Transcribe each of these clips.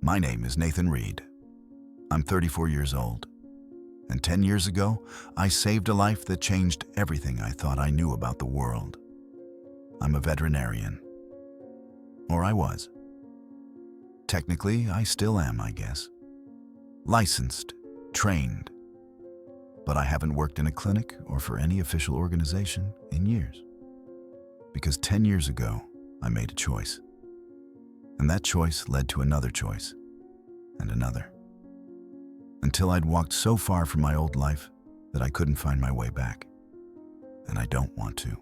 My name is Nathan Reed. I'm 34 years old, and 10 years ago, I saved a life that changed everything I thought I knew about the world. I'm a veterinarian. Or I was. Technically, I still am, I guess. Licensed, trained. But I haven't worked in a clinic or for any official organization in years. Because 10 years ago, I made a choice. And that choice led to another choice, and another. Until I'd walked so far from my old life that I couldn't find my way back. And I don't want to.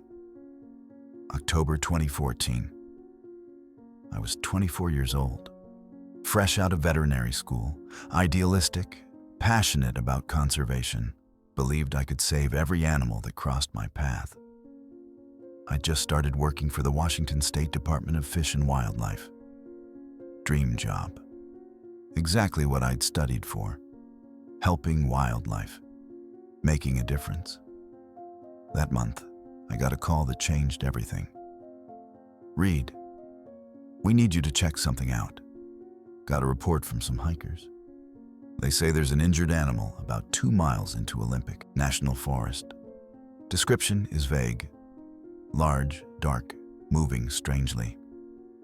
October 2014. I was 24 years old, fresh out of veterinary school, idealistic, passionate about conservation, believed I could save every animal that crossed my path. I just started working for the Washington State Department of Fish and Wildlife. Dream job. Exactly what I'd studied for. Helping wildlife. Making a difference. That month, I got a call that changed everything. Reed, we need you to check something out. Got a report from some hikers. They say there's an injured animal about 2 miles into Olympic National Forest. Description is vague. Large, dark, moving strangely.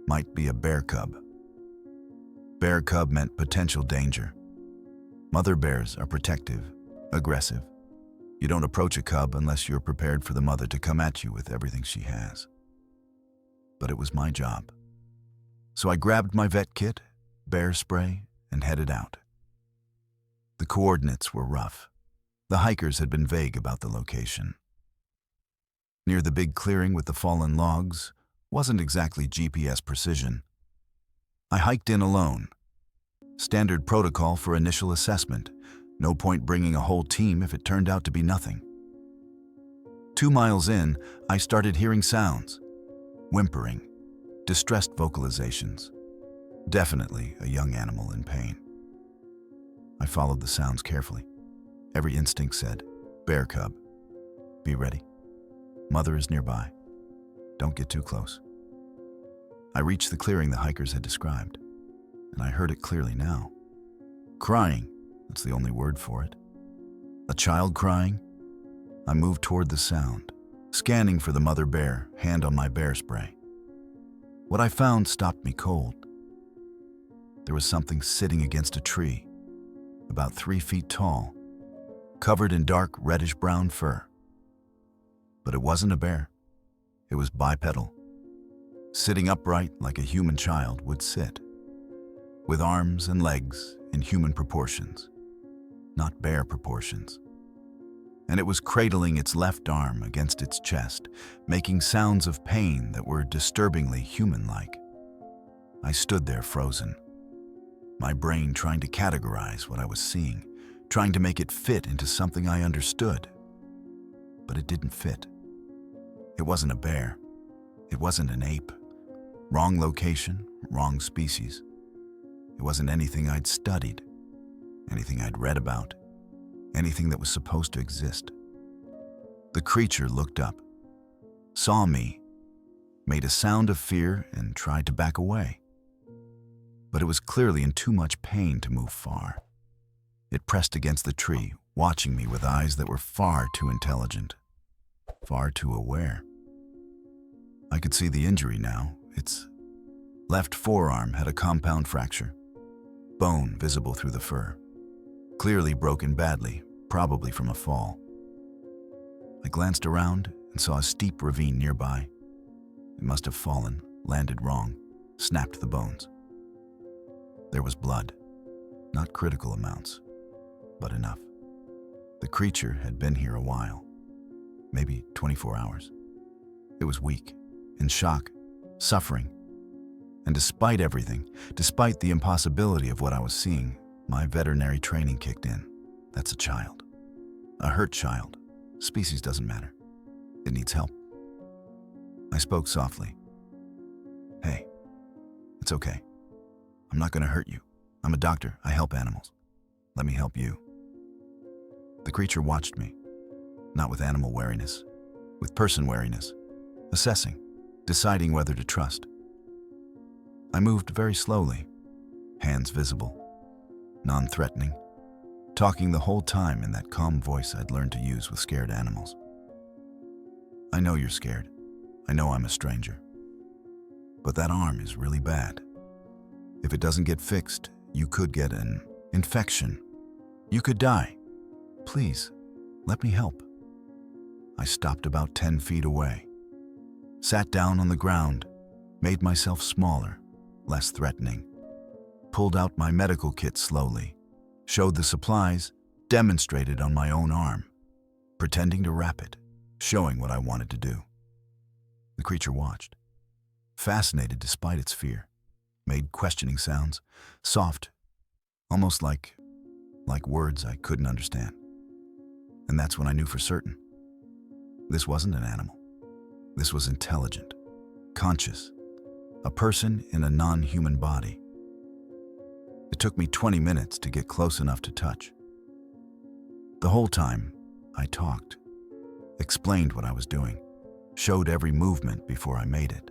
Might be a bear cub. Bear cub meant potential danger. Mother bears are protective, aggressive. You don't approach a cub unless you're prepared for the mother to come at you with everything she has. But it was my job. So I grabbed my vet kit, bear spray, and headed out. The coordinates were rough. The hikers had been vague about the location. Near the big clearing with the fallen logs wasn't exactly GPS precision. I hiked in alone. Standard protocol for initial assessment. No point bringing a whole team if it turned out to be nothing. 2 miles in, I started hearing sounds. Whimpering. Distressed vocalizations. Definitely a young animal in pain. I followed the sounds carefully. Every instinct said, bear cub. Be ready. Mother is nearby. Don't get too close. I reached the clearing the hikers had described, and I heard it clearly now. Crying, that's the only word for it. A child crying? I moved toward the sound, scanning for the mother bear, hand on my bear spray. What I found stopped me cold. There was something sitting against a tree, about 3 feet tall, covered in dark reddish-brown fur. But it wasn't a bear. It was bipedal, sitting upright like a human child would sit, with arms and legs in human proportions, not bear proportions. And it was cradling its left arm against its chest, making sounds of pain that were disturbingly human-like. I stood there frozen, my brain trying to categorize what I was seeing, trying to make it fit into something I understood. But it didn't fit. It wasn't a bear. It wasn't an ape. Wrong location, wrong species. It wasn't anything I'd studied, anything I'd read about, anything that was supposed to exist. The creature looked up, saw me, made a sound of fear, and tried to back away. But it was clearly in too much pain to move far. It pressed against the tree, watching me with eyes that were far too intelligent, far too aware. I could see the injury now. Its left forearm had a compound fracture, bone visible through the fur, clearly broken badly, probably from a fall. I glanced around and saw a steep ravine nearby. It must have fallen, landed wrong, snapped the bones. There was blood, not critical amounts, but enough. The creature had been here a while, maybe 24 hours. It was weak, in shock, suffering. And despite everything, despite the impossibility of what I was seeing, my veterinary training kicked in. That's a child. A hurt child. Species doesn't matter. It needs help. I spoke softly. Hey, it's okay. I'm not going to hurt you. I'm a doctor. I help animals. Let me help you. The creature watched me, not with animal wariness, with person wariness, assessing, deciding whether to trust. I moved very slowly, hands visible, non-threatening, talking the whole time in that calm voice I'd learned to use with scared animals. I know you're scared. I know I'm a stranger. But that arm is really bad. If it doesn't get fixed, you could get an infection. You could die. Please, let me help. I stopped about 10 feet away, sat down on the ground, made myself smaller, less threatening, pulled out my medical kit slowly, showed the supplies, demonstrated on my own arm, pretending to wrap it, showing what I wanted to do. The creature watched, fascinated despite its fear, made questioning sounds, soft, almost like words I couldn't understand. And that's when I knew for certain. This wasn't an animal. This was intelligent, conscious, a person in a non-human body. It took me 20 minutes to get close enough to touch. The whole time, I talked, explained what I was doing, showed every movement before I made it.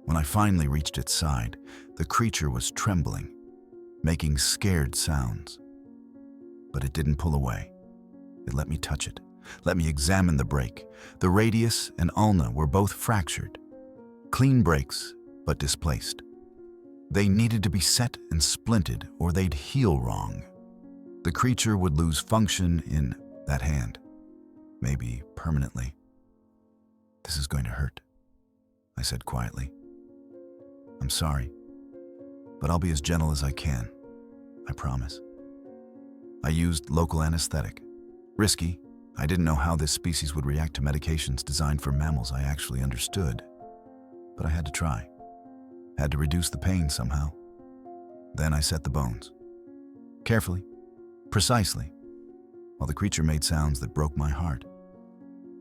When I finally reached its side, the creature was trembling, making scared sounds. But it didn't pull away. It let me touch it, let me examine the break. The radius and ulna were both fractured. Clean breaks, but displaced. They needed to be set and splinted or they'd heal wrong. The creature would lose function in that hand, maybe permanently. This is going to hurt, I said quietly. I'm sorry, but I'll be as gentle as I can, I promise. I used local anesthetic. Risky. I didn't know how this species would react to medications designed for mammals I actually understood. But I had to try. Had to reduce the pain somehow. Then I set the bones. Carefully, precisely, while the creature made sounds that broke my heart.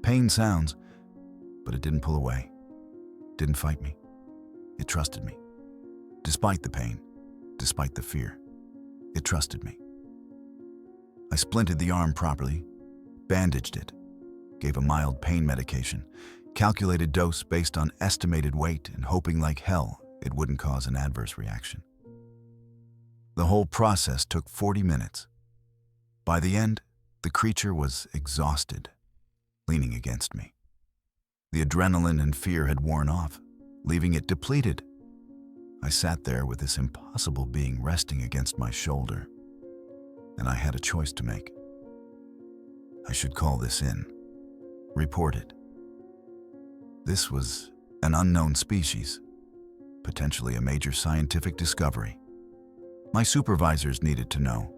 Pain sounds, but it didn't pull away. Didn't fight me. It trusted me. Despite the pain, despite the fear, it trusted me. I splinted the arm properly, bandaged it, gave a mild pain medication, calculated dose based on estimated weight and hoping like hell it wouldn't cause an adverse reaction. The whole process took 40 minutes. By the end, the creature was exhausted, leaning against me. The adrenaline and fear had worn off, leaving it depleted. I sat there with this impossible being resting against my shoulder, and I had a choice to make. I should call this in, report it. This was an unknown species, potentially a major scientific discovery. My supervisors needed to know.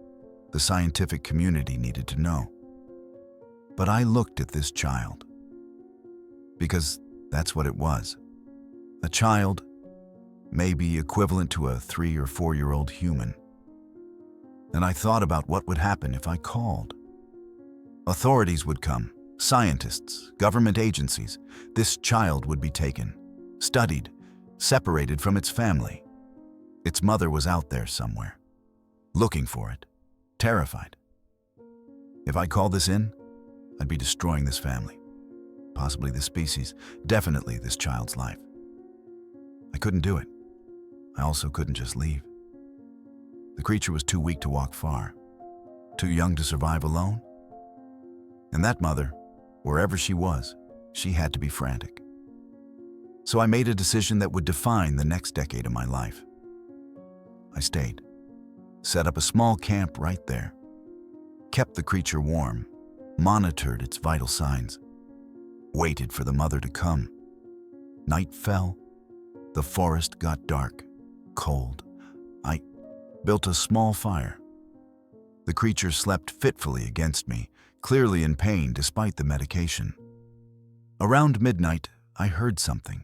The scientific community needed to know. But I looked at this child, because that's what it was. A child, maybe equivalent to a 3 or 4-year-old human. And I thought about what would happen if I called. Authorities would come, scientists, government agencies. This child would be taken, studied, separated from its family. Its mother was out there somewhere, looking for it, terrified. If I called this in, I'd be destroying this family, possibly this species, definitely this child's life. I couldn't do it. I also couldn't just leave. The creature was too weak to walk far, too young to survive alone. And that mother, wherever she was, she had to be frantic. So I made a decision that would define the next decade of my life. I stayed, set up a small camp right there, kept the creature warm, monitored its vital signs, waited for the mother to come. Night fell, the forest got dark, cold. I built a small fire. The creature slept fitfully against me, clearly in pain despite the medication. Around midnight, I heard something.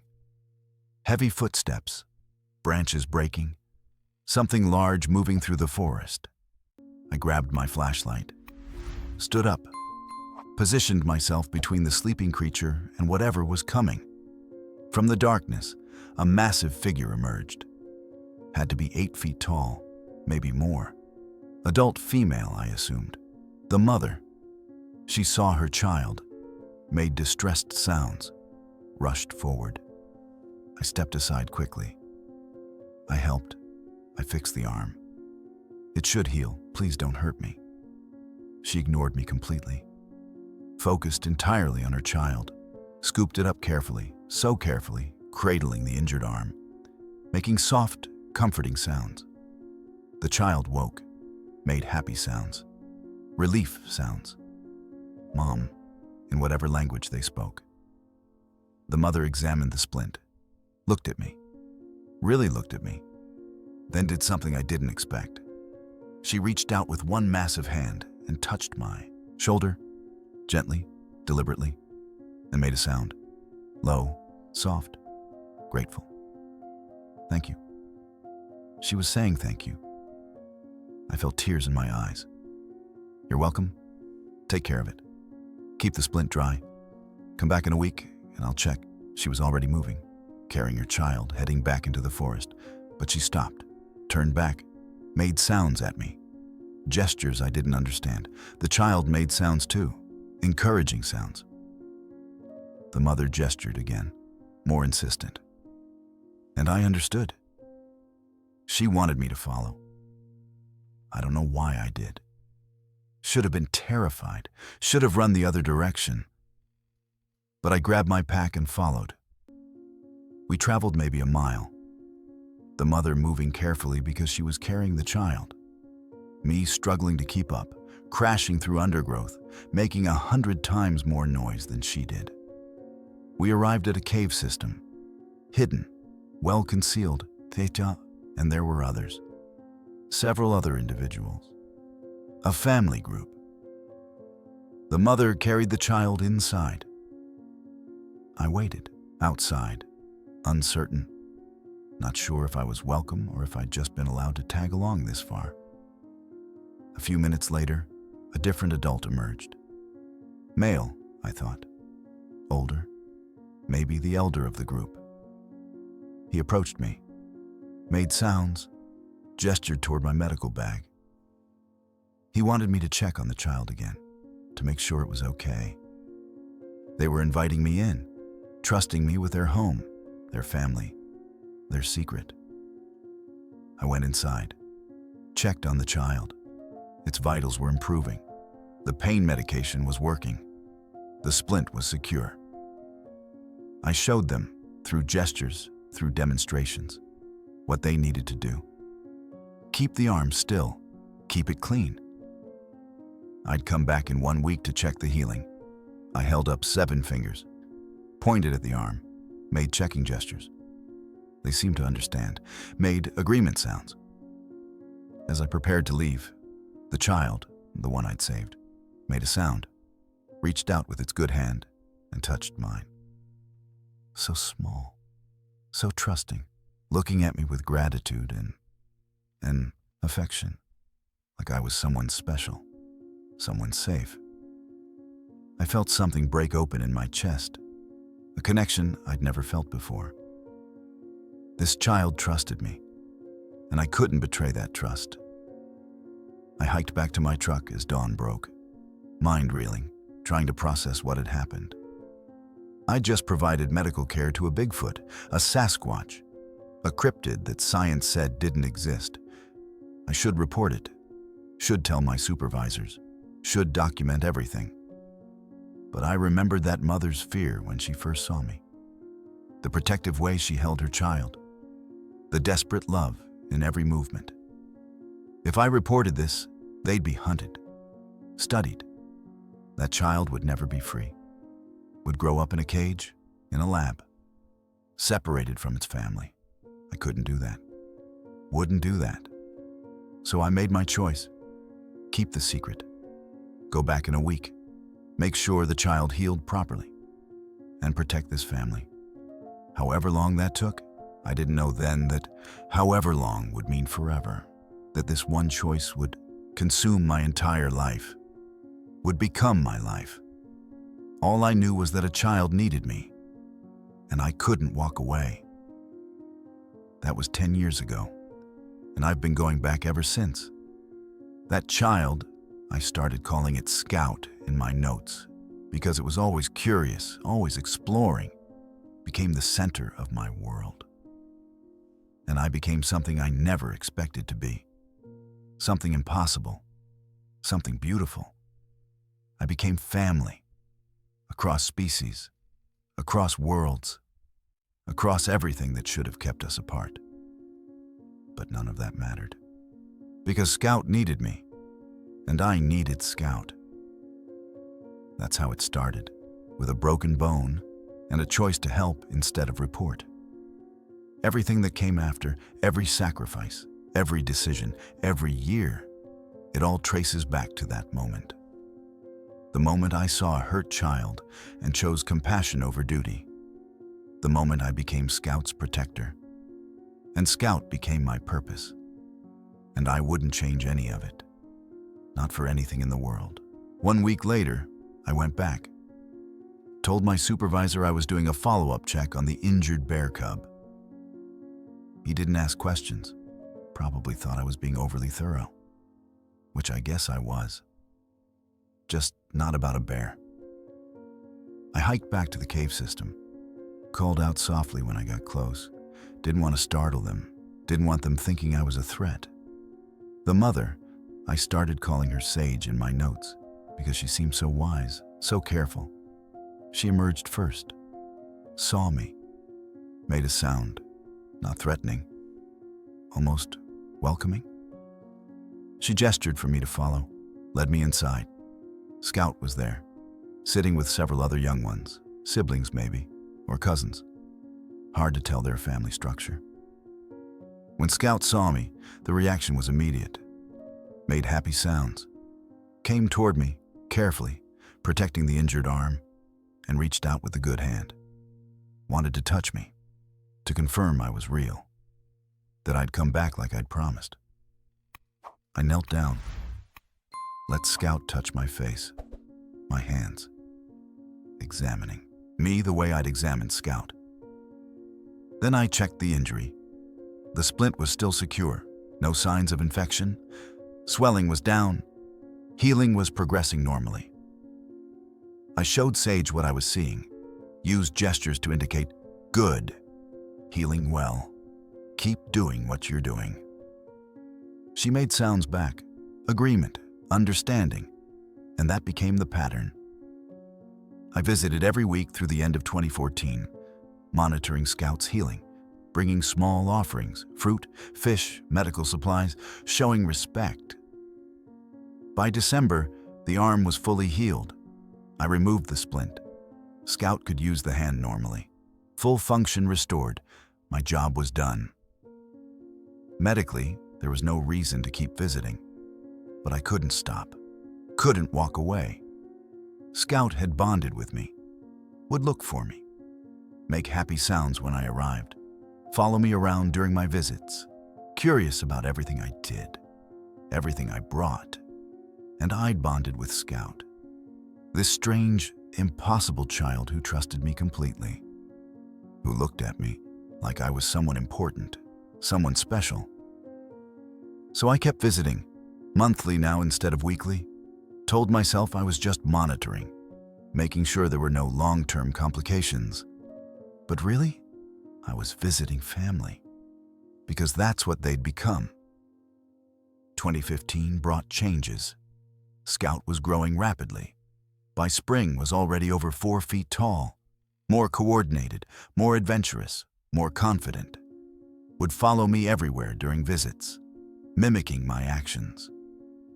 Heavy footsteps, branches breaking, something large moving through the forest. I grabbed my flashlight, stood up, positioned myself between the sleeping creature and whatever was coming. From the darkness, a massive figure emerged. Had to be 8 feet tall, maybe more. Adult female, I assumed. The mother. She saw her child, made distressed sounds, rushed forward. I stepped aside quickly. I helped, I fixed the arm. It should heal. Please don't hurt me. She ignored me completely, focused entirely on her child, scooped it up carefully, so carefully, cradling the injured arm, making soft, comforting sounds. The child woke, made happy sounds, relief sounds. Mom, in whatever language they spoke. The mother examined the splint, looked at me, really looked at me, then did something I didn't expect. She reached out with one massive hand and touched my shoulder, gently, deliberately, and made a sound, low, soft, grateful. Thank you. She was saying thank you. I felt tears in my eyes. You're welcome. Take care of it. Keep the splint dry. Come back in a week and I'll check. She was already moving, carrying her child, heading back into the forest. But she stopped, turned back, made sounds at me. Gestures I didn't understand. The child made sounds too, encouraging sounds. The mother gestured again, more insistent. And I understood. She wanted me to follow. I don't know why I did. Should have been terrified, should have run the other direction. But I grabbed my pack and followed. We traveled maybe a mile, the mother moving carefully because she was carrying the child. Me struggling to keep up, crashing through undergrowth, making 100 times more noise than she did. We arrived at a cave system, hidden, well concealed, and there were others. Several other individuals. A family group. The mother carried the child inside. I waited, outside, uncertain, not sure if I was welcome or if I'd just been allowed to tag along this far. A few minutes later, a different adult emerged. Male, I thought. Older, maybe the elder of the group. He approached me, made sounds, gestured toward my medical bag. He wanted me to check on the child again, to make sure it was okay. They were inviting me in, trusting me with their home, their family, their secret. I went inside, checked on the child. Its vitals were improving. The pain medication was working. The splint was secure. I showed them, through gestures, through demonstrations, what they needed to do. Keep the arm still, keep it clean. I'd come back in 1 week to check the healing. I held up 7 fingers, pointed at the arm, made checking gestures. They seemed to understand, made agreement sounds. As I prepared to leave, the child, the one I'd saved, made a sound, reached out with its good hand, and touched mine. So small, so trusting, looking at me with gratitude and affection, like I was someone special, someone safe. I felt something break open in my chest, a connection I'd never felt before. This child trusted me, and I couldn't betray that trust. I hiked back to my truck as dawn broke, mind reeling, trying to process what had happened. I'd just provided medical care to a Bigfoot, a Sasquatch, a cryptid that science said didn't exist. I should report it, should tell my supervisors, should document everything. But I remembered that mother's fear when she first saw me, the protective way she held her child, the desperate love in every movement. If I reported this, they'd be hunted, studied. That child would never be free, would grow up in a cage, in a lab, separated from its family. I couldn't do that, wouldn't do that. So I made my choice. Keep the secret. Go back in a week. Make sure the child healed properly. And protect this family. However long that took, I didn't know then that however long would mean forever. That this one choice would consume my entire life, would become my life. All I knew was that a child needed me, and I couldn't walk away. That was 10 years ago, and I've been going back ever since. That child, I started calling it Scout in my notes, because it was always curious, always exploring, became the center of my world. and I became something I never expected to be. Something impossible, something beautiful. I became family, across species, across worlds, across everything that should have kept us apart. But none of that mattered, because Scout needed me, and I needed Scout. That's how it started, with a broken bone and a choice to help instead of report. Everything that came after, every sacrifice, every decision, every year, it all traces back to that moment. The moment I saw a hurt child and chose compassion over duty. The moment I became Scout's protector. And Scout became my purpose. And I wouldn't change any of it. Not for anything in the world. 1 week later, I went back. Told my supervisor I was doing a follow-up check on the injured bear cub. He didn't ask questions. Probably thought I was being overly thorough. Which I guess I was. Just not about a bear. I hiked back to the cave system. Called out softly when I got close. Didn't want to startle them. Didn't want them thinking I was a threat. The mother, I started calling her Sage in my notes because she seemed so wise, so careful. She emerged first. Saw me. Made a sound. Not threatening. Almost welcoming. She gestured for me to follow. Led me inside. Scout was there, sitting with several other young ones, siblings maybe, or cousins. Hard to tell their family structure. When Scout saw me, the reaction was immediate. Made happy sounds. Came toward me, carefully, protecting the injured arm, and reached out with a good hand. Wanted to touch me, to confirm I was real, that I'd come back like I'd promised. I knelt down. Let Scout touch my face, my hands, examining me the way I'd examined Scout. Then I checked the injury. The splint was still secure, no signs of infection. Swelling was down. Healing was progressing normally. I showed Sage what I was seeing, used gestures to indicate, good, healing well, keep doing what you're doing. She made sounds back, agreement, understanding, and that became the pattern. I visited every week through the end of 2014, monitoring Scout's healing, bringing small offerings, fruit, fish, medical supplies, showing respect. By December, the arm was fully healed. I removed the splint. Scout could use the hand normally. Full function restored. My job was done. Medically, there was no reason to keep visiting. But I couldn't stop, couldn't walk away. Scout had bonded with me, would look for me, make happy sounds when I arrived, follow me around during my visits, curious about everything I did, everything I brought, and I'd bonded with Scout. This strange, impossible child who trusted me completely, who looked at me like I was someone important, someone special. So I kept visiting, monthly now instead of weekly. Told myself I was just monitoring, making sure there were no long-term complications. But really, I was visiting family, because that's what they'd become. 2015 brought changes. Scout was growing rapidly. By spring was already over 4 feet tall, more coordinated, more adventurous, more confident. Would follow me everywhere during visits, mimicking my actions.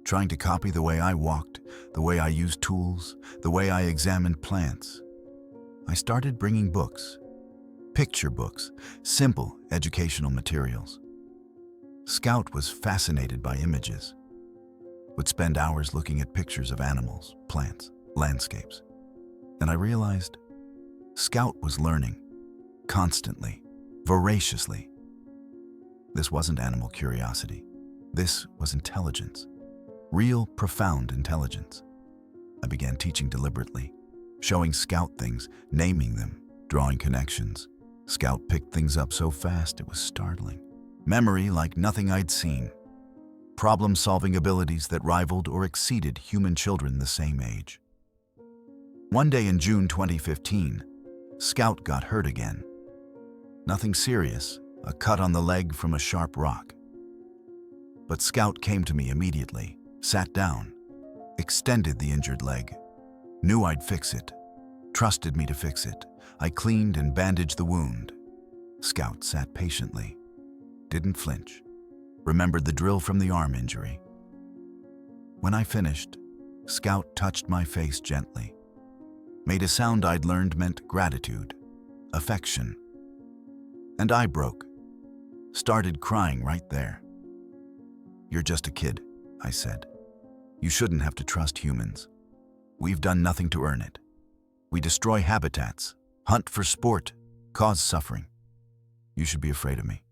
Trying to copy the way I walked, the way I used tools, the way I examined plants. I started bringing books, picture books, simple educational materials. Scout was fascinated by images. Would spend hours looking at pictures of animals, plants, landscapes. And I realized Scout was learning, constantly, voraciously. This wasn't animal curiosity. This was intelligence. Real, profound intelligence. I began teaching deliberately, showing Scout things, naming them, drawing connections. Scout picked things up so fast it was startling. Memory like nothing I'd seen. Problem-solving abilities that rivaled or exceeded human children the same age. One day in June 2015, Scout got hurt again. Nothing serious, a cut on the leg from a sharp rock. But Scout came to me immediately, sat down, extended the injured leg, knew I'd fix it, trusted me to fix it. I cleaned and bandaged the wound. Scout sat patiently, didn't flinch, remembered the drill from the arm injury. When I finished, Scout touched my face gently, made a sound I'd learned meant gratitude, affection. And I broke, started crying right there. "You're just a kid," I said. "You shouldn't have to trust humans. We've done nothing to earn it. We destroy habitats, hunt for sport, cause suffering. You should be afraid of me.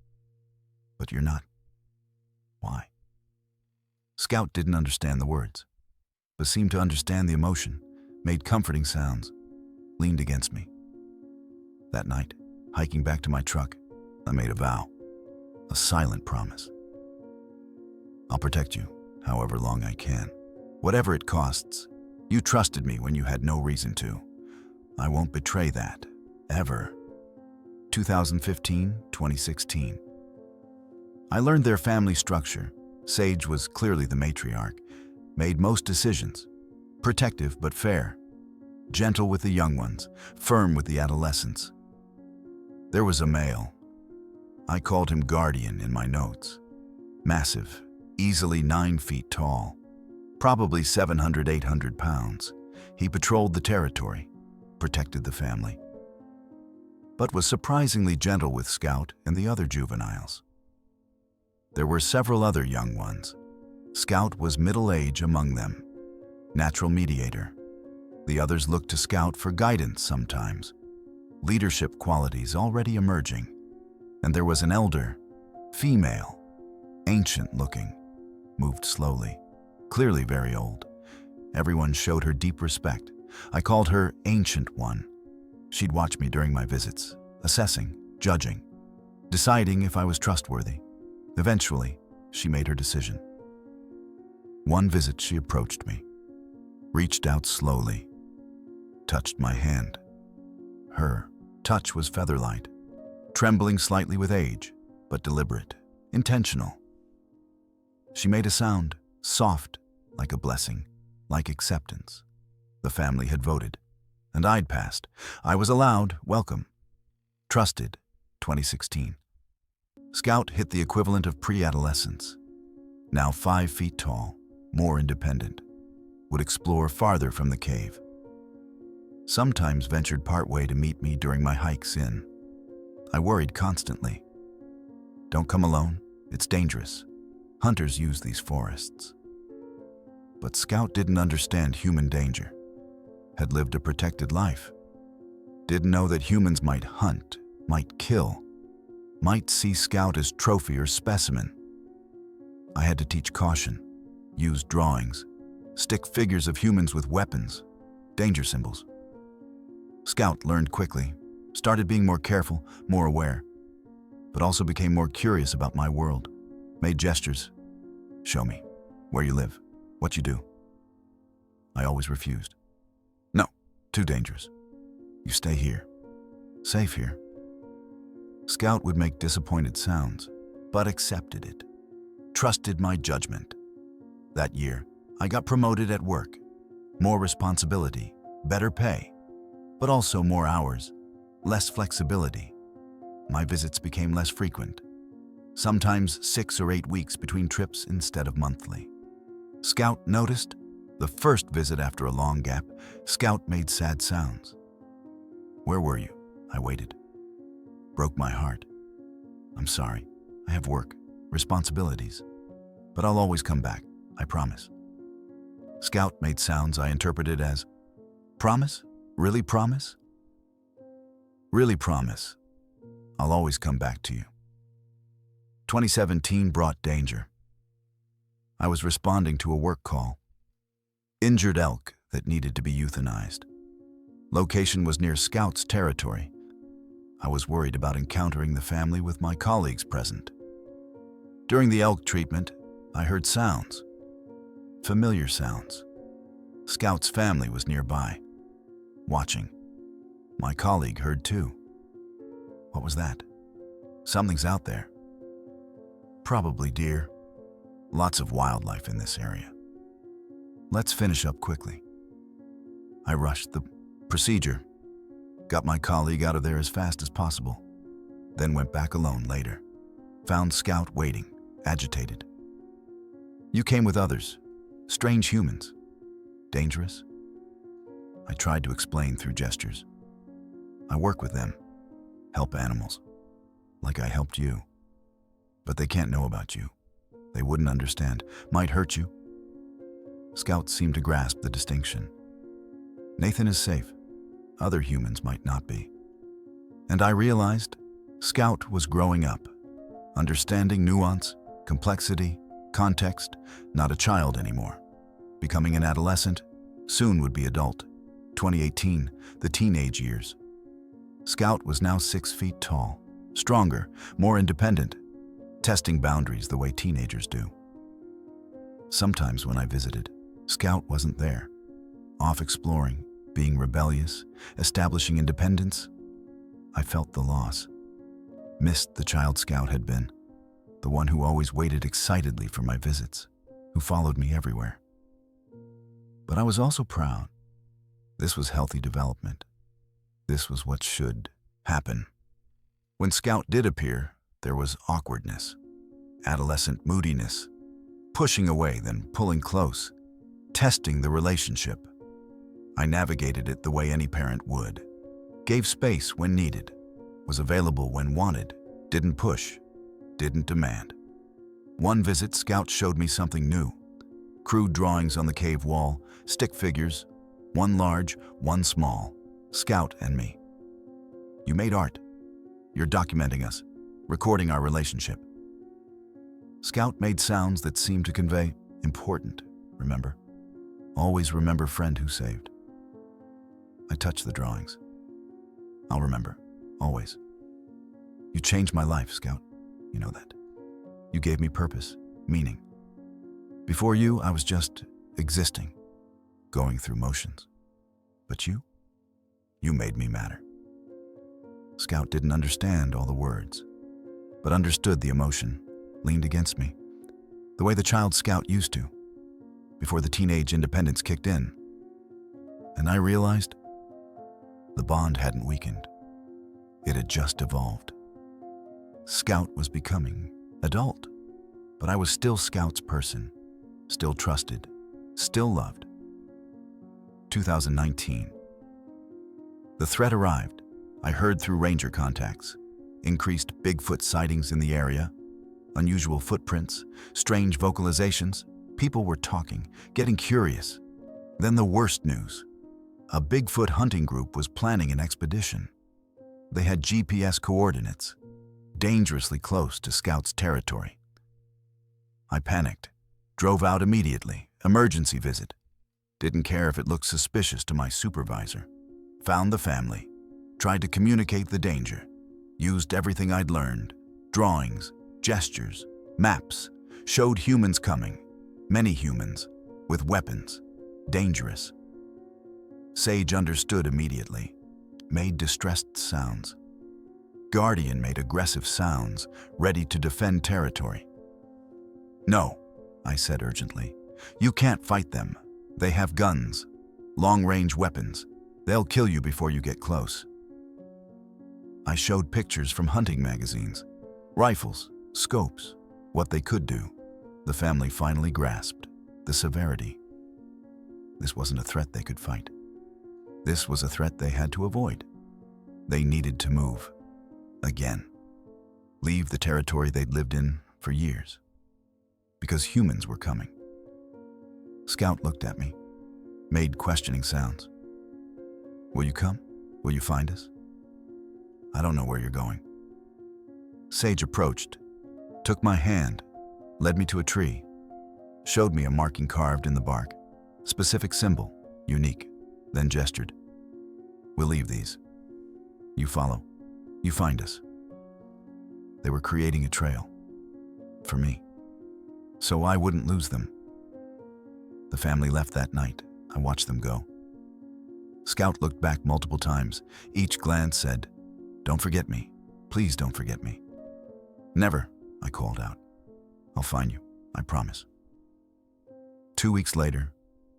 But you're not. Why?" Scout didn't understand the words, but seemed to understand the emotion, made comforting sounds, leaned against me. That night, hiking back to my truck, I made a vow, a silent promise. "I'll protect you, however long I can, whatever it costs. You trusted me when you had no reason to. I won't betray that, ever." 2015, 2016. I learned their family structure. Sage was clearly the matriarch, made most decisions, protective but fair, gentle with the young ones, firm with the adolescents. There was a male. I called him Guardian in my notes. Massive, easily 9 feet tall, probably 700, 800 pounds. He patrolled the territory, protected the family, but was surprisingly gentle with Scout and the other juveniles. There were several other young ones. Scout was middle age among them, natural mediator. The others looked to Scout for guidance sometimes, leadership qualities already emerging. And there was an elder, female, ancient looking, moved slowly, clearly very old. Everyone showed her deep respect. I called her Ancient One. She'd watch me during my visits, assessing, judging, deciding if I was trustworthy. Eventually, she made her decision. One visit she approached me, reached out slowly, touched my hand. Her touch was feather-light, trembling slightly with age, but deliberate, intentional. She made a sound, soft, like a blessing, like acceptance. The family had voted, and I'd passed. I was allowed, welcome. Trusted, 2016. Scout hit the equivalent of pre-adolescence. Now 5 feet tall, more independent, would explore farther from the cave. Sometimes ventured partway to meet me during my hikes in. I worried constantly. "Don't come alone, it's dangerous. Hunters use these forests." But Scout didn't understand human danger, had lived a protected life, didn't know that humans might hunt, might kill, might see Scout as trophy or specimen. I had to teach caution, use drawings, stick figures of humans with weapons, danger symbols. Scout learned quickly, started being more careful, more aware, but also became more curious about my world, made gestures. "Show me where you live, what you do." I always refused. "No, too dangerous. You stay here, safe here." Scout would make disappointed sounds, but accepted it, trusted my judgment. That year, I got promoted at work, more responsibility, better pay, but also more hours, less flexibility. My visits became less frequent, sometimes 6 or 8 weeks between trips instead of monthly. Scout noticed. The first visit after a long gap, Scout made sad sounds. "Where were you?" I waited. Broke my heart. "I'm sorry. I have work, responsibilities. But I'll always come back, I promise." Scout made sounds I interpreted as, "Promise? Really promise?" "Really promise. I'll always come back to you." 2017 brought danger. I was responding to a work call. Injured elk that needed to be euthanized. Location was near Scout's territory. I was worried about encountering the family with my colleagues present. During the elk treatment, I heard sounds. Familiar sounds. Scout's family was nearby, watching. My colleague heard too. What was that? Something's out there. Probably deer. Lots of wildlife in this area. Let's finish up quickly. I rushed the procedure, got my colleague out of there as fast as possible, then went back alone later. Found Scout waiting, agitated. You came with others, strange humans. Dangerous? I tried to explain through gestures. I work with them, help animals, like I helped you. But they can't know about you. They wouldn't understand, might hurt you. Scout seemed to grasp the distinction. Nathan is safe. Other humans might not be. And I realized Scout was growing up, understanding nuance, complexity, context, not a child anymore. Becoming an adolescent, soon would be adult. 2018, the teenage years. Scout was now 6 feet tall, stronger, more independent, testing boundaries the way teenagers do. Sometimes when I visited, Scout wasn't there. Off exploring, being rebellious, establishing independence. I felt the loss. Missed the child Scout had been, the one who always waited excitedly for my visits, who followed me everywhere. But I was also proud. This was healthy development. This was what should happen. When Scout did appear, there was awkwardness, adolescent moodiness, pushing away then pulling close, testing the relationship. I navigated it the way any parent would. Gave space when needed, was available when wanted, didn't push, didn't demand. One visit, Scout showed me something new. Crude drawings on the cave wall, stick figures, one large, one small, Scout and me. You made art. You're documenting us, recording our relationship. Scout made sounds that seemed to convey important, remember? Always remember friend who saved. I touched the drawings. I'll remember, always. You changed my life, Scout. You know that. You gave me purpose, meaning. Before you, I was just existing, going through motions. But you made me matter. Scout didn't understand all the words, but understood the emotion, leaned against me, the way the child Scout used to, before the teenage independence kicked in. And I realized the bond hadn't weakened. It had just evolved. Scout was becoming adult, but I was still Scout's person, still trusted, still loved. 2019. The threat arrived. I heard through ranger contacts. Increased Bigfoot sightings in the area, unusual footprints, strange vocalizations. People were talking, getting curious. Then the worst news. A Bigfoot hunting group was planning an expedition. They had GPS coordinates, dangerously close to Scout's territory. I panicked, drove out immediately, emergency visit. Didn't care if it looked suspicious to my supervisor. Found the family, tried to communicate the danger, used everything I'd learned, drawings, gestures, maps, showed humans coming, many humans, with weapons, dangerous. Sage understood immediately, made distressed sounds. Guardian made aggressive sounds, ready to defend territory. No, I said urgently. You can't fight them. They have guns, long-range weapons. They'll kill you before you get close. I showed pictures from hunting magazines, rifles, scopes, what they could do. The family finally grasped the severity. This wasn't a threat they could fight. This was a threat they had to avoid. They needed to move. Again. Leave the territory they'd lived in for years. Because humans were coming. Scout looked at me, made questioning sounds. Will you come? Will you find us? I don't know where you're going. Sage approached, took my hand, led me to a tree, showed me a marking carved in the bark, specific symbol, unique, then gestured. We'll leave these. You follow. You find us. They were creating a trail. For me. So I wouldn't lose them. The family left that night. I watched them go. Scout looked back multiple times. Each glance said, "Don't forget me. Please don't forget me." Never, I called out. I'll find you, I promise. 2 weeks later,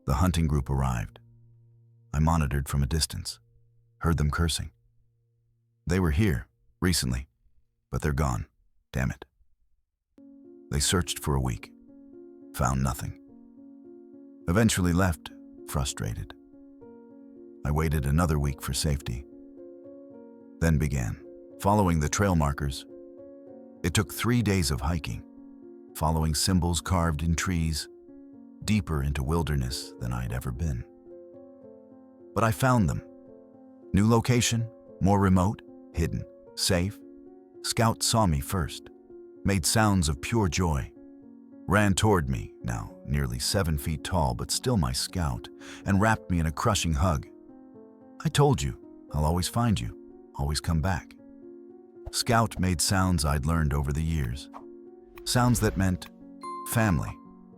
the hunting group arrived. I monitored from a distance, heard them cursing. They were here, recently, but they're gone, damn it. They searched for a week, found nothing. Eventually left, frustrated. I waited another week for safety. Then began, following the trail markers. It took 3 days of hiking, following symbols carved in trees, deeper into wilderness than I'd ever been. But I found them. New location, more remote, hidden, safe. Scout saw me first, made sounds of pure joy, ran toward me, now nearly 7 feet tall but still my scout, and wrapped me in a crushing hug. I told you, I'll always find you, always come back. Scout made sounds I'd learned over the years. Sounds that meant family,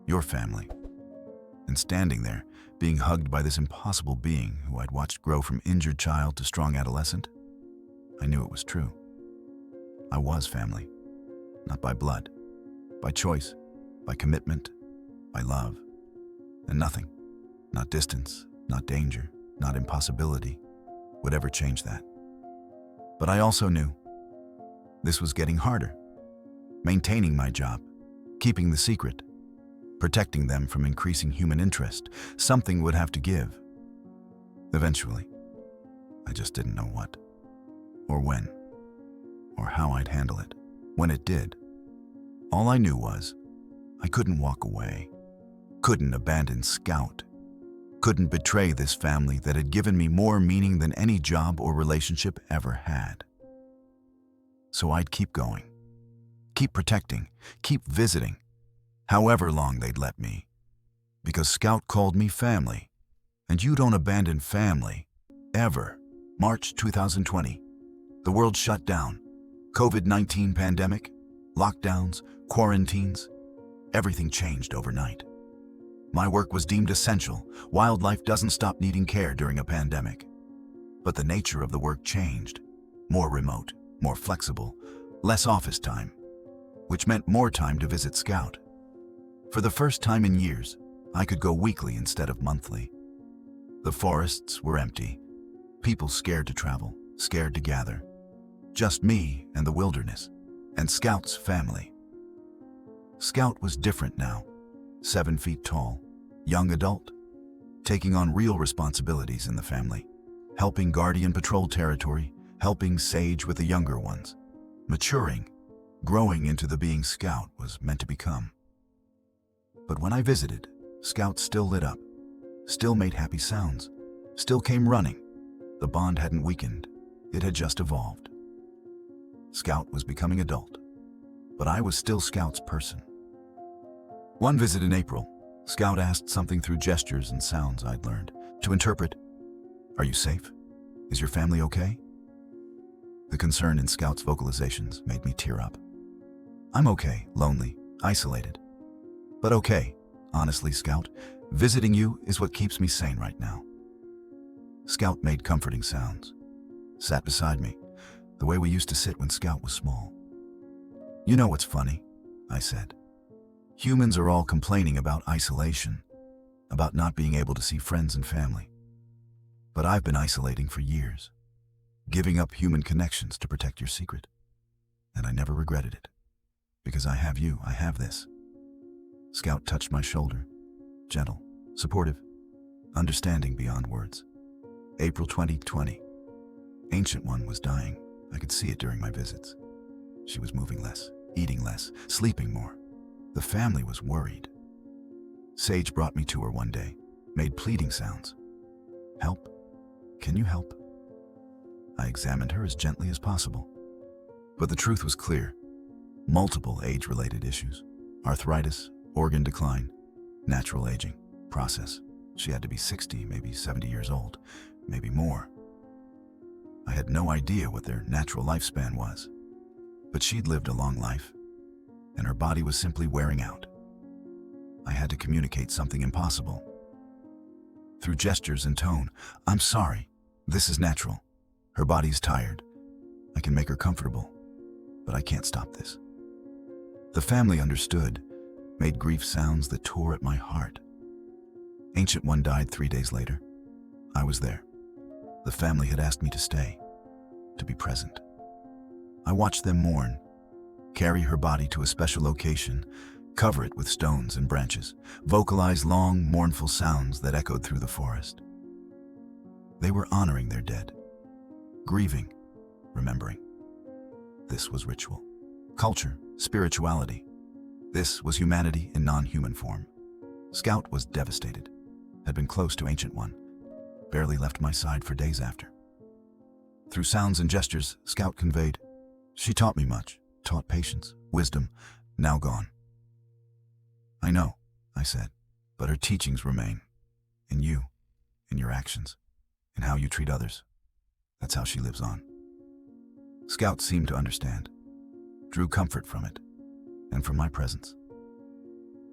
your family. And standing there, being hugged by this impossible being who I'd watched grow from injured child to strong adolescent, I knew it was true. I was family, not by blood, by choice, by commitment, by love. And nothing, not distance, not danger, not impossibility, would ever change that. But I also knew this was getting harder. Maintaining my job, keeping the secret, protecting them from increasing human interest, something would have to give. Eventually, I just didn't know what, or when, or how I'd handle it. When it did, all I knew was I couldn't walk away, couldn't abandon Scout, couldn't betray this family that had given me more meaning than any job or relationship ever had. So I'd keep going, keep protecting, keep visiting, however long they'd let me. Because Scout called me family, and you don't abandon family, ever. March 2020, the world shut down. COVID-19 pandemic, lockdowns, quarantines, everything changed overnight. My work was deemed essential. Wildlife doesn't stop needing care during a pandemic. But the nature of the work changed. More remote, more flexible, less office time, which meant more time to visit Scout. For the first time in years, I could go weekly instead of monthly. The forests were empty. People scared to travel, scared to gather. Just me and the wilderness, and Scout's family. Scout was different now. 7 feet tall, young adult, taking on real responsibilities in the family, helping Guardian patrol territory, helping Sage with the younger ones, maturing, growing into the being Scout was meant to become. But when I visited, Scout still lit up, still made happy sounds, still came running. The bond hadn't weakened, it had just evolved. Scout was becoming adult, but I was still Scout's person. One visit in April, Scout asked something through gestures and sounds I'd learned to interpret. Are you safe? Is your family okay? The concern in Scout's vocalizations made me tear up. I'm okay, lonely, isolated. But okay, honestly, Scout, visiting you is what keeps me sane right now. Scout made comforting sounds, sat beside me, the way we used to sit when Scout was small. You know what's funny? I said. Humans are all complaining about isolation, about not being able to see friends and family. But I've been isolating for years, giving up human connections to protect your secret. And I never regretted it. Because I have you, I have this. Scout touched my shoulder, gentle, supportive, understanding beyond words. April 2020. Ancient One was dying. I could see it during my visits. She was moving less, eating less, sleeping more. The family was worried. Sage brought me to her one day, made pleading sounds. Help? Can you help? I examined her as gently as possible. But the truth was clear. Multiple age-related issues. Arthritis, organ decline, natural aging, process. She had to be 60, maybe 70 years old, maybe more. I had no idea what their natural lifespan was. But she'd lived a long life, and her body was simply wearing out. I had to communicate something impossible. Through gestures and tone, I'm sorry, this is natural. Her body's tired. I can make her comfortable, but I can't stop this. The family understood, made grief sounds that tore at my heart. Ancient One died 3 days later. I was there. The family had asked me to stay, to be present. I watched them mourn, carry her body to a special location, cover it with stones and branches, vocalize long, mournful sounds that echoed through the forest. They were honoring their dead, grieving, remembering. This was ritual, culture, spirituality. This was humanity in non-human form. Scout was devastated, had been close to Ancient One, barely left my side for days after. Through sounds and gestures, Scout conveyed, "She taught me much, taught patience, wisdom, now gone." "I know," I said, "but her teachings remain. In you, in your actions, in how you treat others. That's how she lives on." Scout seemed to understand, drew comfort from it, and from my presence.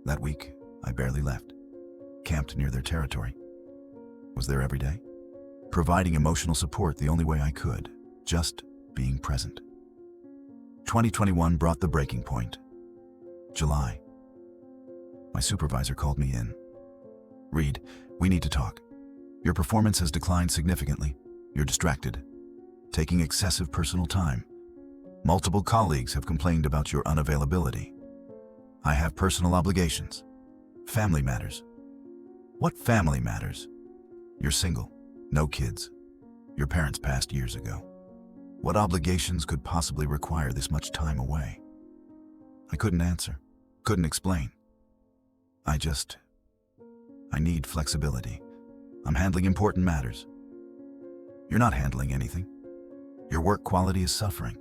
That week, I barely left, camped near their territory. Was there every day, providing emotional support the only way I could, just being present. 2021 brought the breaking point. July. My supervisor called me in. "Reed, we need to talk. Your performance has declined significantly. You're distracted, taking excessive personal time. Multiple colleagues have complained about your unavailability. I have personal obligations. Family matters." "What family matters? You're single, no kids. Your parents passed years ago. What obligations could possibly require this much time away?" I couldn't answer, couldn't explain. I need flexibility. I'm handling important matters. "You're not handling anything. Your work quality is suffering.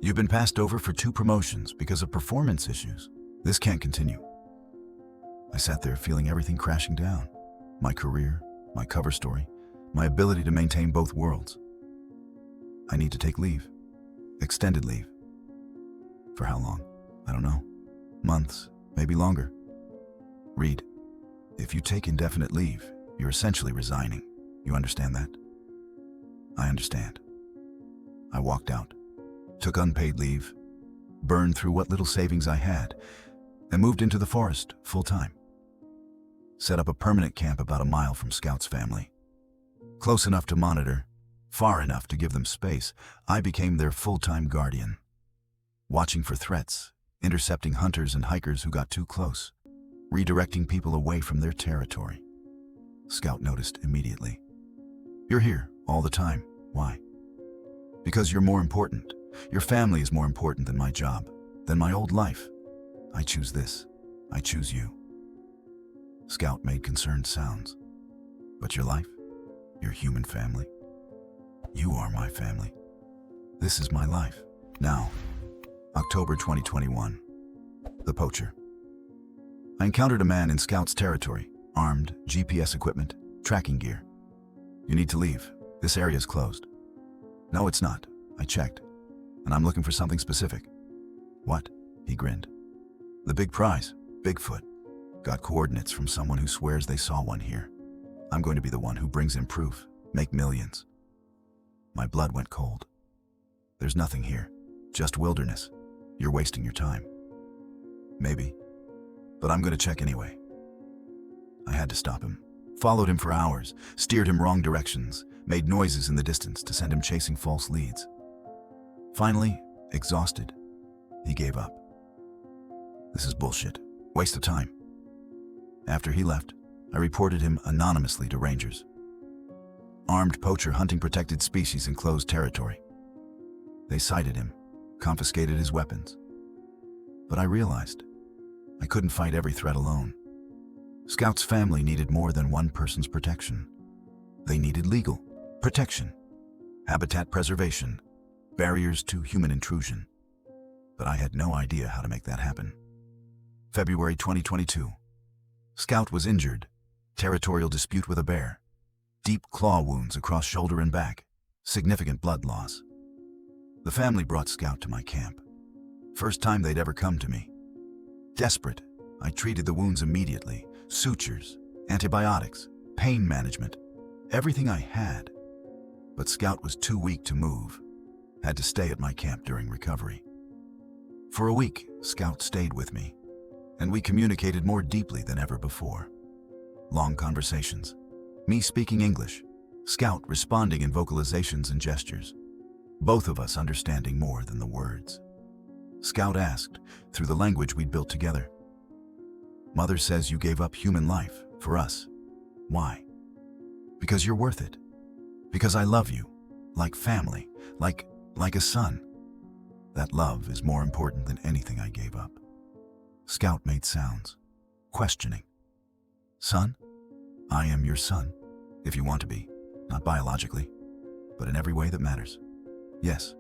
You've been passed over for 2 promotions because of performance issues. This can't continue." I sat there feeling everything crashing down. My career, my cover story, my ability to maintain both worlds. I need to take leave. Extended leave. For how long? I don't know. Months, maybe longer. "Reed, if you take indefinite leave, you're essentially resigning. You understand that?" "I understand." I walked out, took unpaid leave, burned through what little savings I had, and moved into the forest full-time. Set up a permanent camp about a mile from Scout's family. Close enough to monitor, far enough to give them space, I became their full-time guardian. Watching for threats, intercepting hunters and hikers who got too close, redirecting people away from their territory. Scout noticed immediately. "You're here all the time. Why?" "Because you're more important. Your family is more important than my job, than my old life. I choose this. I choose you." Scout made concerned sounds. "But your life? Your human family? You are my family. This is my life. Now." October 2021. The poacher. I encountered a man in Scout's territory, armed, GPS equipment, tracking gear. "You need to leave. This area is closed." "No, it's not. I checked. And I'm looking for something specific." "What?" He grinned. "The big prize, Bigfoot. Got coordinates from someone who swears they saw one here. I'm going to be the one who brings in proof, make millions." My blood went cold. "There's nothing here, just wilderness. You're wasting your time." "Maybe, but I'm going to check anyway." I had to stop him. Followed him for hours, steered him wrong directions, made noises in the distance to send him chasing false leads. Finally, exhausted, he gave up. "This is bullshit. Waste of time." After he left, I reported him anonymously to rangers. Armed poacher hunting protected species in closed territory. They cited him, confiscated his weapons. But I realized I couldn't fight every threat alone. Scout's family needed more than one person's protection. They needed legal protection, habitat preservation, barriers to human intrusion. But I had no idea how to make that happen. February 2022. Scout was injured. Territorial dispute with a bear. Deep claw wounds across shoulder and back. Significant blood loss. The family brought Scout to my camp. First time they'd ever come to me. Desperate, I treated the wounds immediately. Sutures, antibiotics, pain management, everything I had. But Scout was too weak to move. Had to stay at my camp during recovery. For a week, Scout stayed with me, and we communicated more deeply than ever before. Long conversations, me speaking English, Scout responding in vocalizations and gestures, both of us understanding more than the words. Scout asked, through the language we'd built together, "Mother says you gave up human life for us. Why?" "Because you're worth it. Because I love you, like family, like a son. That love is more important than anything I gave up." Scout made sounds, questioning. "Son? I am your son, if you want to be, not biologically, but in every way that matters. Yes,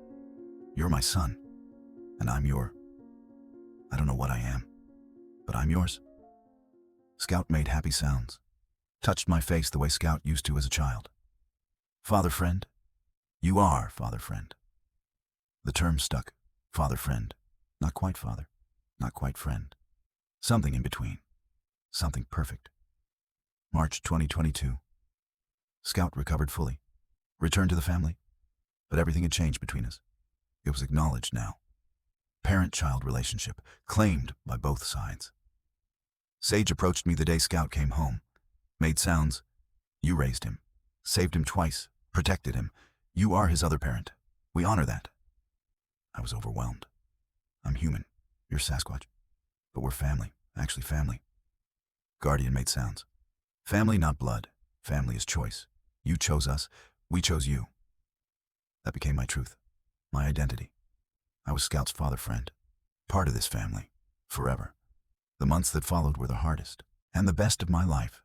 you're my son, and I'm I don't know what I am, but I'm yours." Scout made happy sounds, touched my face the way Scout used to as a child. "Father friend? You are father friend." The term stuck. Father friend. Not quite father, not quite friend. Something in between. Something perfect. March 2022. Scout recovered fully, returned to the family, but everything had changed between us. It was acknowledged now. Parent-child relationship, claimed by both sides. Sage approached me the day Scout came home, made sounds. "You raised him, saved him twice, protected him. You are his other parent. We honor that." I was overwhelmed. "I'm human. You're Sasquatch. But we're family, actually family." Guardian made sounds. "Family, not blood. Family is choice. You chose us. We chose you." That became my truth, my identity. I was Scout's father friend, part of this family, forever. The months that followed were the hardest and the best of my life.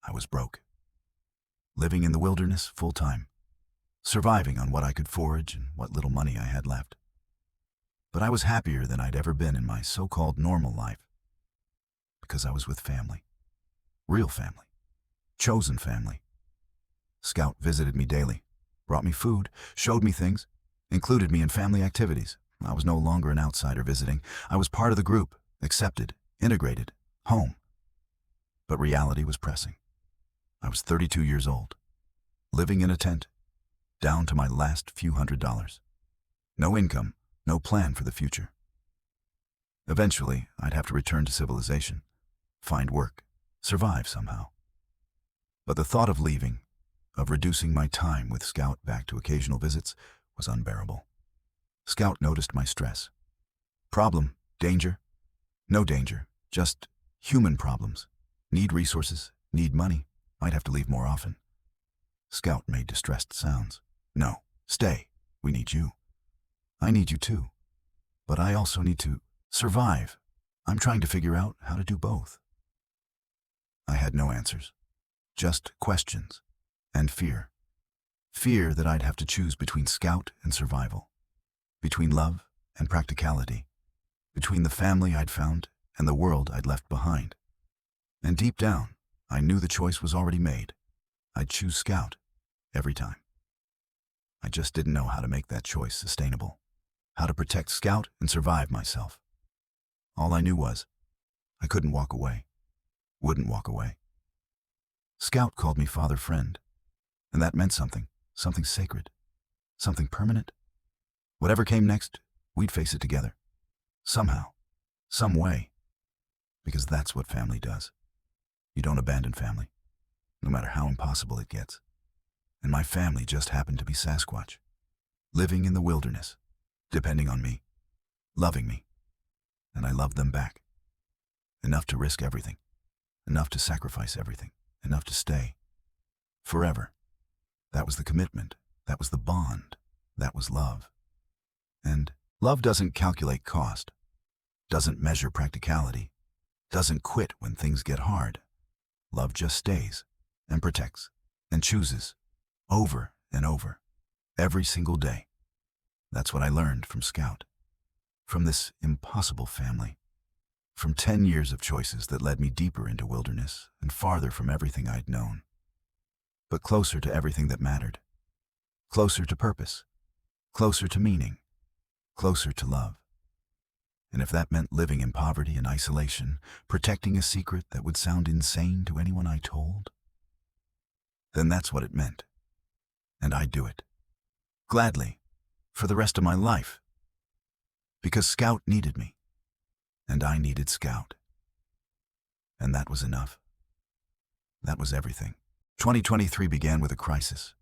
I was broke. Living in the wilderness full-time, surviving on what I could forage and what little money I had left. But I was happier than I'd ever been in my so-called normal life, because I was with family. Real family. Chosen family. Scout visited me daily, brought me food, showed me things, included me in family activities. I was no longer an outsider visiting. I was part of the group, accepted, integrated, home. But reality was pressing. I was 32 years old, living in a tent, down to my last few $100s. No income, no plan for the future. Eventually, I'd have to return to civilization, find work, survive somehow. But the thought of leaving, of reducing my time with Scout back to occasional visits, was unbearable. Scout noticed my stress. Problem, danger? No danger, just human problems. Need resources, need money, might have to leave more often. Scout made distressed sounds. "No, stay, we need you. I need you too. But I also need to survive. I'm trying to figure out how to do both." I had no answers, just questions and fear. Fear that I'd have to choose between Scout and survival, between love and practicality, between the family I'd found and the world I'd left behind. And deep down, I knew the choice was already made. I'd choose Scout every time. I just didn't know how to make that choice sustainable, how to protect Scout and survive myself. All I knew was I couldn't walk away, wouldn't walk away. Scout called me father friend, and that meant something sacred, something permanent. Whatever came next, we'd face it together, somehow, some way, because that's what family does. You don't abandon family, no matter how impossible it gets. And my family just happened to be Sasquatch, living in the wilderness, depending on me, loving me, and I loved them back. Enough to risk everything, enough to sacrifice everything, enough to stay forever. That was the commitment, that was the bond, that was love. And love doesn't calculate cost, doesn't measure practicality, doesn't quit when things get hard. Love just stays and protects and chooses over and over, every single day. That's what I learned from Scout, from this impossible family, from 10 years of choices that led me deeper into wilderness and farther from everything I'd known, but closer to everything that mattered, closer to purpose, closer to meaning, closer to love. And if that meant living in poverty and isolation, protecting a secret that would sound insane to anyone I told, then that's what it meant. And I'd do it. Gladly. For the rest of my life. because Scout needed me, and I needed Scout. And that was enough. That was everything. 2023 began with a crisis.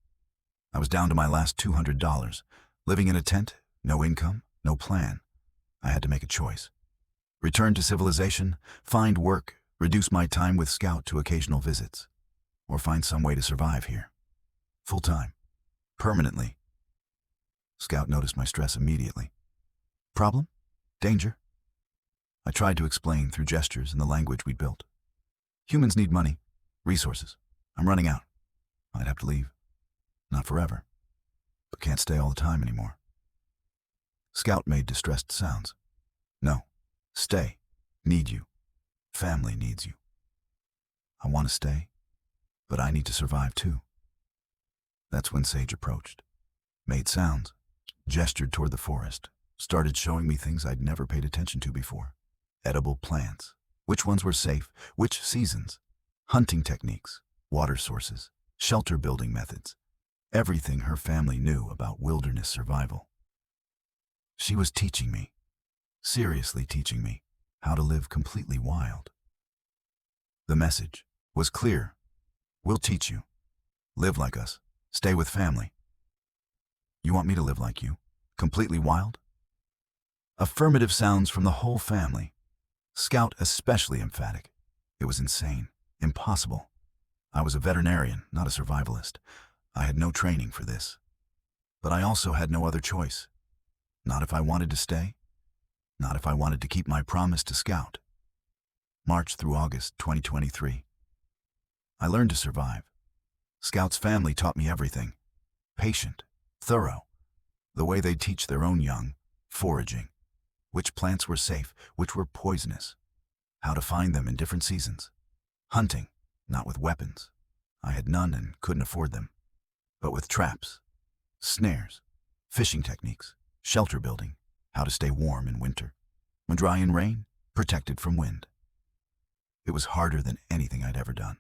I was down to my last $200, living in a tent, no income, no plan. I had to make a choice. Return to civilization, find work, reduce my time with Scout to occasional visits, or find some way to survive here. Full-time. Permanently. Scout noticed my stress immediately. Problem? Danger? I tried to explain through gestures and the language we'd built. Humans need money, resources. I'm running out. I'd have to leave. Not forever, but can't stay all the time anymore. Scout made distressed sounds. No. Stay. Need you. Family needs you. I want to stay, but I need to survive too. That's when Sage approached. Made sounds. Gestured toward the forest. Started showing me things I'd never paid attention to before. Edible plants. Which ones were safe? Which seasons? Hunting techniques. Water sources. Shelter building methods. Everything her family knew about wilderness survival. She was teaching me, seriously teaching me, how to live completely wild. The message was clear. We'll teach you. Live like us. Stay with family. You want me to live like you? Completely wild? Affirmative sounds from the whole family. Scout especially emphatic. It was insane. Impossible. I was a veterinarian, not a survivalist. I had no training for this. But I also had no other choice. Not if I wanted to stay. Not if I wanted to keep my promise to Scout. March through August 2023. I learned to survive. Scout's family taught me everything. Patient, thorough. The way they teach their own young. Foraging. Which plants were safe, which were poisonous. How to find them in different seasons. Hunting, not with weapons. I had none and couldn't afford them. But with traps, snares, fishing techniques, shelter building, how to stay warm in winter. When dry in rain, protected from wind. It was harder than anything I'd ever done.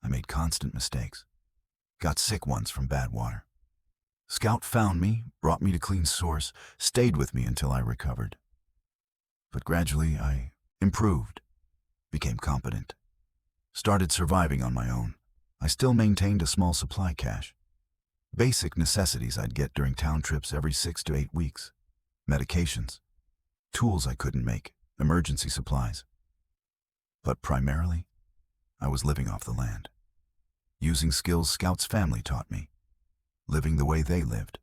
I made constant mistakes. Got sick once from bad water. Scout found me, brought me to clean source, stayed with me until I recovered. But gradually I improved, became competent, started surviving on my own. I still maintained a small supply cache. Basic necessities I'd get during town trips every 6 to 8 weeks. Medications, tools I couldn't make, emergency supplies. But primarily, I was living off the land. Using skills Scout's family taught me. Living the way they lived.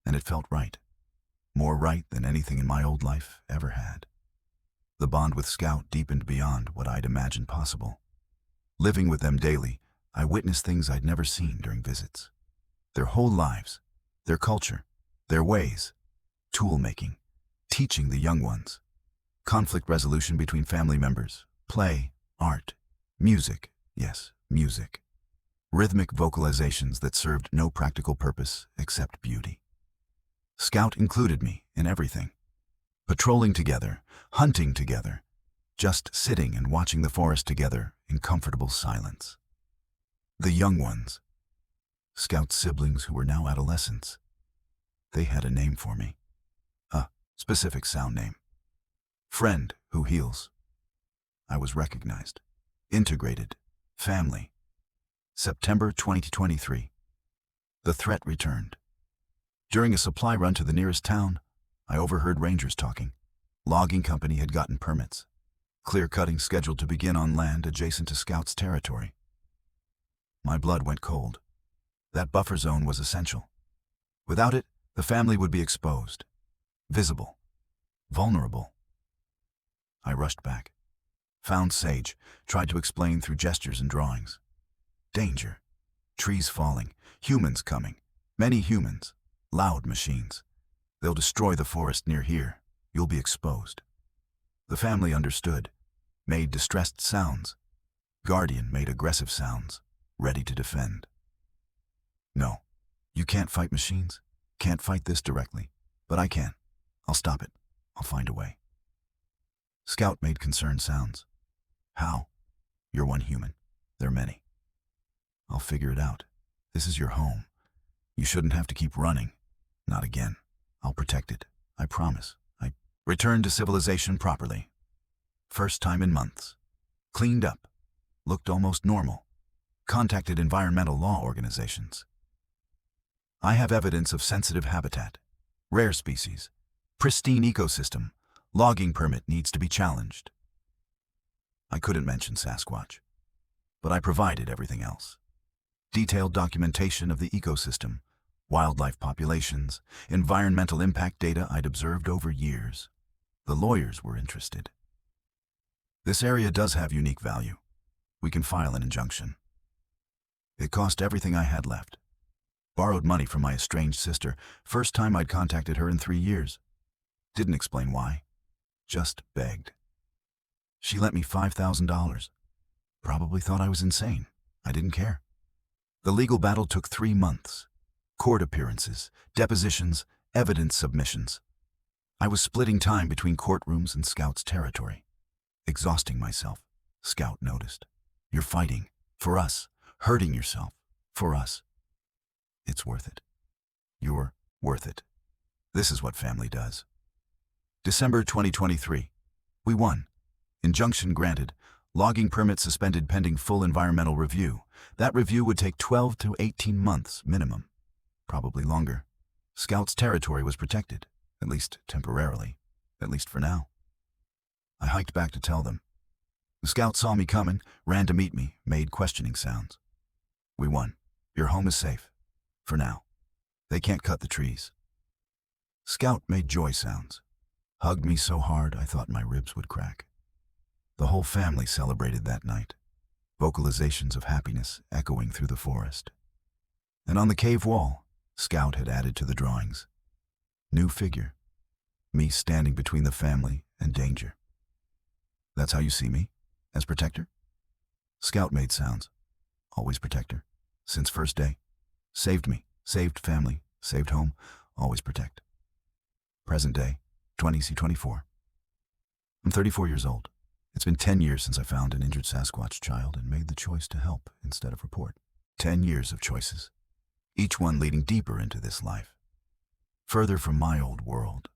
And it felt right. More right than anything in my old life ever had. The bond with Scout deepened beyond what I'd imagined possible. Living with them daily, I witnessed things I'd never seen during visits. Their whole lives, their culture, their ways, tool-making, teaching the young ones, conflict resolution between family members, play, art, music, yes, music, rhythmic vocalizations that served no practical purpose except beauty. Scout included me in everything. Patrolling together, hunting together, just sitting and watching the forest together in comfortable silence. The young ones, Scout's siblings who were now adolescents, they had a name for me. A specific sound name. Friend who heals. I was recognized. Integrated. Family. September 2023. The threat returned. During a supply run to the nearest town, I overheard rangers talking. Logging company had gotten permits. Clear cutting scheduled to begin on land adjacent to Scout's territory. My blood went cold. That buffer zone was essential. Without it, the family would be exposed. Visible. Vulnerable. I rushed back. Found Sage, tried to explain through gestures and drawings. Danger. Trees falling. Humans coming. Many humans. Loud machines. They'll destroy the forest near here. You'll be exposed. The family understood. Made distressed sounds. Guardian made aggressive sounds. Ready to defend. No. You can't fight machines. Can't fight this directly. But I can. I'll stop it. I'll find a way. Scout made concerned sounds. How? You're one human. They're many. I'll figure it out. This is your home. You shouldn't have to keep running. Not again. I'll protect it. I promise. I Returned to civilization properly. First time in months. Cleaned up. Looked almost normal. Contacted environmental law organizations. I have evidence of sensitive habitat. Rare species. Pristine ecosystem. Logging permit needs to be challenged. I couldn't mention Sasquatch, but I provided everything else. Detailed documentation of the ecosystem, wildlife populations, environmental impact data I'd observed over years. The lawyers were interested. This area does have unique value. We can file an injunction. It cost everything I had left. Borrowed money from my estranged sister, first time I'd contacted her in 3 years. Didn't explain why, just begged. She lent me $5,000. Probably thought I was insane. I didn't care. The legal battle took 3 months. Court appearances, depositions, evidence submissions. I was splitting time between courtrooms and Scout's territory. Exhausting myself. Scout noticed. You're fighting. For us. Hurting yourself. For us. It's worth it. You're worth it. This is what family does. December 2023. We won. Injunction granted. Logging permit suspended pending full environmental review. That review would take 12 to 18 months minimum. Probably longer. Scout's territory was protected, at least temporarily, at least for now. I hiked back to tell them. The Scout saw me coming, ran to meet me, made questioning sounds. We won. Your home is safe. For now. They can't cut the trees. Scout made joy sounds. Hugged me so hard I thought my ribs would crack. The whole family celebrated that night. Vocalizations of happiness echoing through the forest. And on the cave wall, Scout had added to the drawings. New figure. Me standing between the family and danger. That's how you see me? As protector? Scout made sounds. Always protector. Since first day. Saved me. Saved family. Saved home. Always protect. Present day. 20C24. I'm 34 years old. It's been 10 years since I found an injured Sasquatch child and made the choice to help instead of report. 10 years of choices. Each one leading deeper into this life. Further from my old world.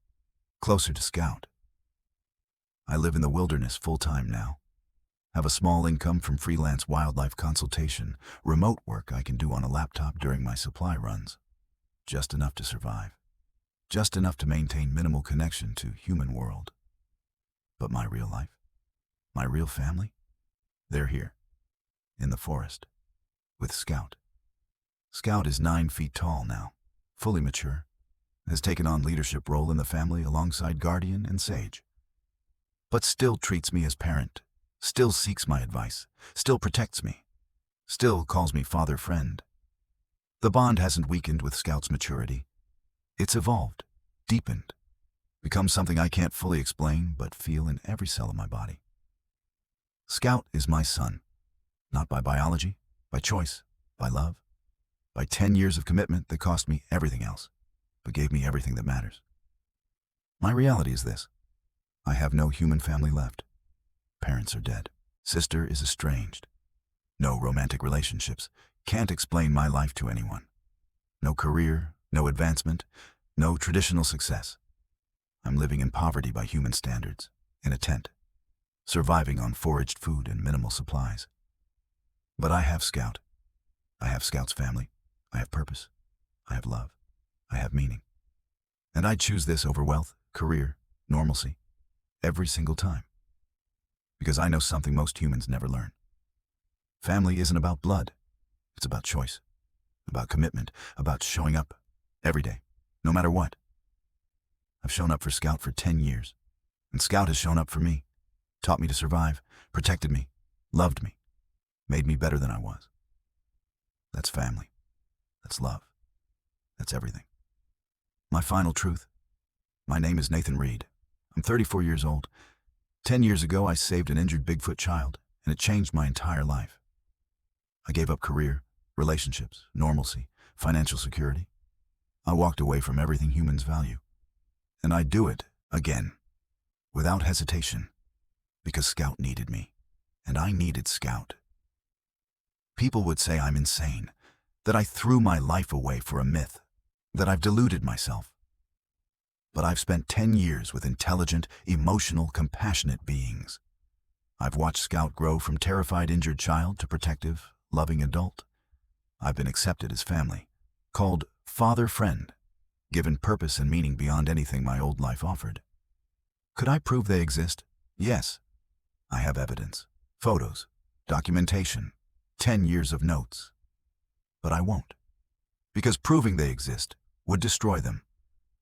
Closer to Scout. I live in the wilderness full-time now. Have a small income from freelance wildlife consultation, remote work I can do on a laptop during my supply runs. Just enough to survive. Just enough to maintain minimal connection to human world. But my real life? My real family? They're here. In the forest. With Scout. Scout is 9 feet tall now. Fully mature. Has taken on leadership role in the family alongside guardian and sage. But still treats me as parent. Still seeks my advice. Still protects me. Still calls me father friend. The bond hasn't weakened with Scout's maturity. It's evolved. Deepened. Become something I can't fully explain but feel in every cell of my body. Scout is my son. Not by biology, by choice, by love. By 10 years of commitment that cost me everything else, but gave me everything that matters. My reality is this. I have no human family left. Parents are dead. Sister is estranged. No romantic relationships. Can't explain my life to anyone. No career, no advancement, no traditional success. I'm living in poverty by human standards, in a tent, surviving on foraged food and minimal supplies. But I have Scout. I have Scout's family. I have purpose. I have love. I have meaning. And I'd choose this over wealth, career, normalcy, every single time. Because I know something most humans never learn. Family isn't about blood. It's about choice, about commitment, about showing up every day, no matter what. I've shown up for Scout for 10 years, and Scout has shown up for me, taught me to survive, protected me, loved me, made me better than I was. That's family. That's love. That's everything. My final truth. My name is Nathan Reed. I'm 34 years old. 10 years ago, I saved an injured Bigfoot child, and it changed my entire life. I gave up career, relationships, normalcy, financial security. I walked away from everything humans value. And I'd do it again, without hesitation, because Scout needed me, and I needed Scout. People would say I'm insane, that I threw my life away for a myth, that I've deluded myself. but I've spent 10 years with intelligent, emotional, compassionate beings. I've watched Scout grow from terrified, injured child to protective, loving adult. I've been accepted as family, called father-friend, given purpose and meaning beyond anything my old life offered. Could I prove they exist? Yes. I have evidence, photos, documentation, 10 years of notes. But I won't. Because proving they exist would destroy them,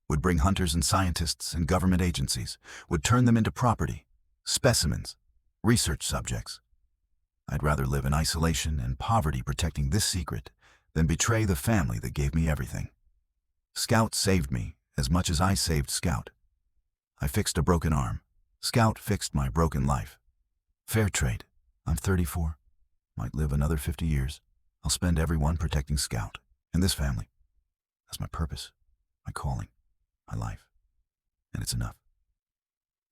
would bring hunters and scientists and government agencies, would turn them into property, specimens, research subjects. I'd rather live in isolation and poverty protecting this secret than betray the family that gave me everything. Scout saved me as much as I saved Scout. I fixed a broken arm. Scout fixed my broken life. Fair trade. I'm 34. Might live another 50 years. I'll spend every one protecting Scout and this family. That's my purpose, my calling, my life. And it's enough.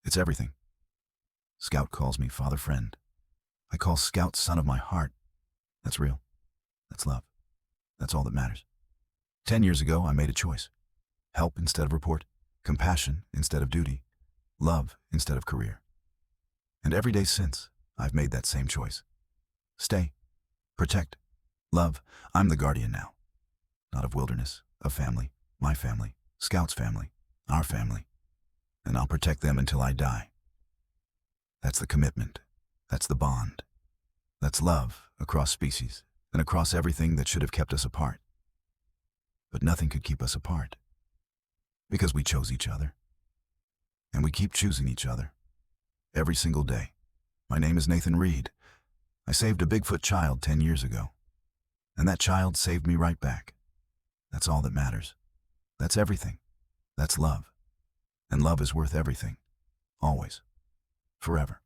It's everything. Scout calls me father-friend. I call Scout son of my heart. That's real. That's love. That's all that matters. 10 years ago, I made a choice. Help instead of report. Compassion instead of duty. Love instead of career. And every day since, I've made that same choice. Stay. Protect. Love. I'm the guardian now. Not of wilderness, of family, my family, Scout's family, our family. And I'll protect them until I die. That's the commitment. That's the bond. That's love across species and across everything that should have kept us apart. But nothing could keep us apart. Because we chose each other. And we keep choosing each other. Every single day. My name is Nathan Reed. I saved a Bigfoot child 10 years ago. And that child saved me right back. That's all that matters. That's everything. That's love. And love is worth everything. Always. Forever.